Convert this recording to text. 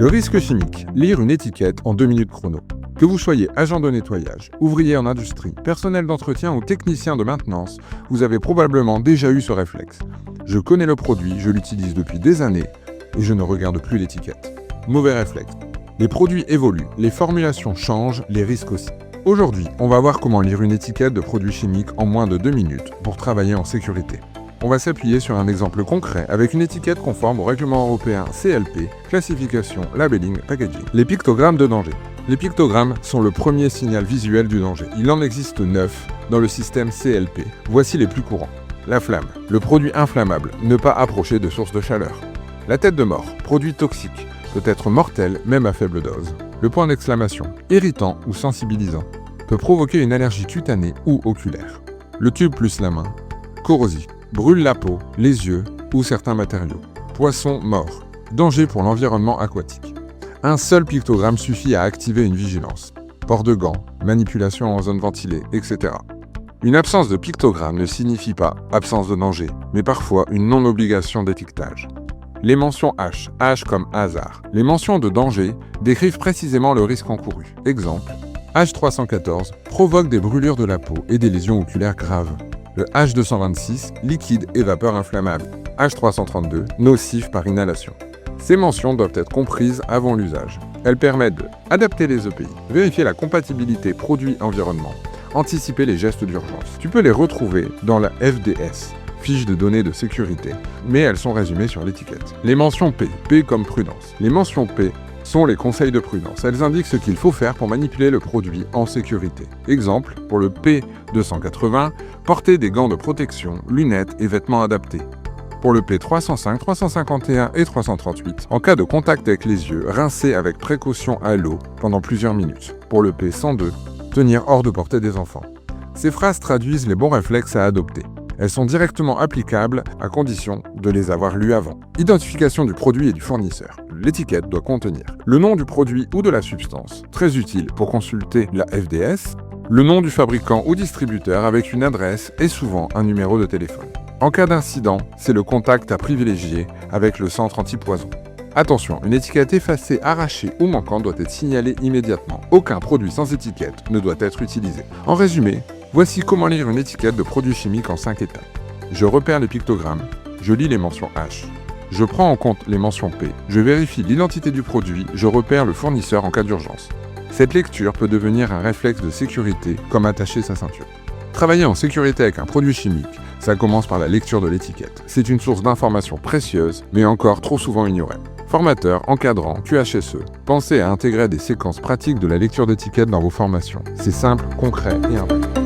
Le risque chimique, lire une étiquette en 2 minutes chrono. Que vous soyez agent de nettoyage, ouvrier en industrie, personnel d'entretien ou technicien de maintenance, vous avez probablement déjà eu ce réflexe. Je connais le produit, je l'utilise depuis des années et je ne regarde plus l'étiquette. Mauvais réflexe. Les produits évoluent, les formulations changent, les risques aussi. Aujourd'hui, on va voir comment lire une étiquette de produits chimiques en moins de 2 minutes pour travailler en sécurité. On va s'appuyer sur un exemple concret avec une étiquette conforme au règlement européen CLP, classification, labeling, packaging. Les pictogrammes de danger. Les pictogrammes sont le premier signal visuel du danger. Il en existe 9 dans le système CLP. Voici les plus courants. La flamme, le produit inflammable, ne pas approcher de source de chaleur. La tête de mort, produit toxique, peut être mortel même à faible dose. Le point d'exclamation, irritant ou sensibilisant, peut provoquer une allergie cutanée ou oculaire. Le tube plus la main, corrosif, brûle la peau, les yeux ou certains matériaux. Poisson mort, danger pour l'environnement aquatique. Un seul pictogramme suffit à activer une vigilance. Port de gants, manipulation en zone ventilée, etc. Une absence de pictogramme ne signifie pas absence de danger, mais parfois une non-obligation d'étiquetage. Les mentions H, H comme hasard. Les mentions de danger décrivent précisément le risque encouru. Exemple, H314 provoque des brûlures de la peau et des lésions oculaires graves. Le H226, liquide et vapeur inflammable. H332, nocif par inhalation. Ces mentions doivent être comprises avant l'usage. Elles permettent d'adapter les EPI, vérifier la compatibilité produit-environnement, anticiper les gestes d'urgence. Tu peux les retrouver dans la FDS, fiche de données de sécurité, mais elles sont résumées sur l'étiquette. Les mentions P, P comme prudence. Les mentions P sont les conseils de prudence. Elles indiquent ce qu'il faut faire pour manipuler le produit en sécurité. Exemple, pour le P280, porter des gants de protection, lunettes et vêtements adaptés. Pour le P305, 351 et 338, en cas de contact avec les yeux, rincer avec précaution à l'eau pendant plusieurs minutes. Pour le P102, tenir hors de portée des enfants. Ces phrases traduisent les bons réflexes à adopter. Elles sont directement applicables à condition de les avoir lues avant. Identification du produit et du fournisseur. L'étiquette doit contenir le nom du produit ou de la substance, très utile pour consulter la FDS, le nom du fabricant ou distributeur avec une adresse et souvent un numéro de téléphone. En cas d'incident, c'est le contact à privilégier avec le centre antipoison. Attention, une étiquette effacée, arrachée ou manquante doit être signalée immédiatement. Aucun produit sans étiquette ne doit être utilisé. En résumé, voici comment lire une étiquette de produits chimiques en 5 étapes. Je repère les pictogrammes, je lis les mentions H. Je prends en compte les mentions P, je vérifie l'identité du produit, je repère le fournisseur en cas d'urgence. Cette lecture peut devenir un réflexe de sécurité comme attacher sa ceinture. Travailler en sécurité avec un produit chimique, ça commence par la lecture de l'étiquette. C'est une source d'informations précieuse, mais encore trop souvent ignorée. Formateurs, encadrants, QHSE, pensez à intégrer des séquences pratiques de la lecture d'étiquette dans vos formations. C'est simple, concret et impactant.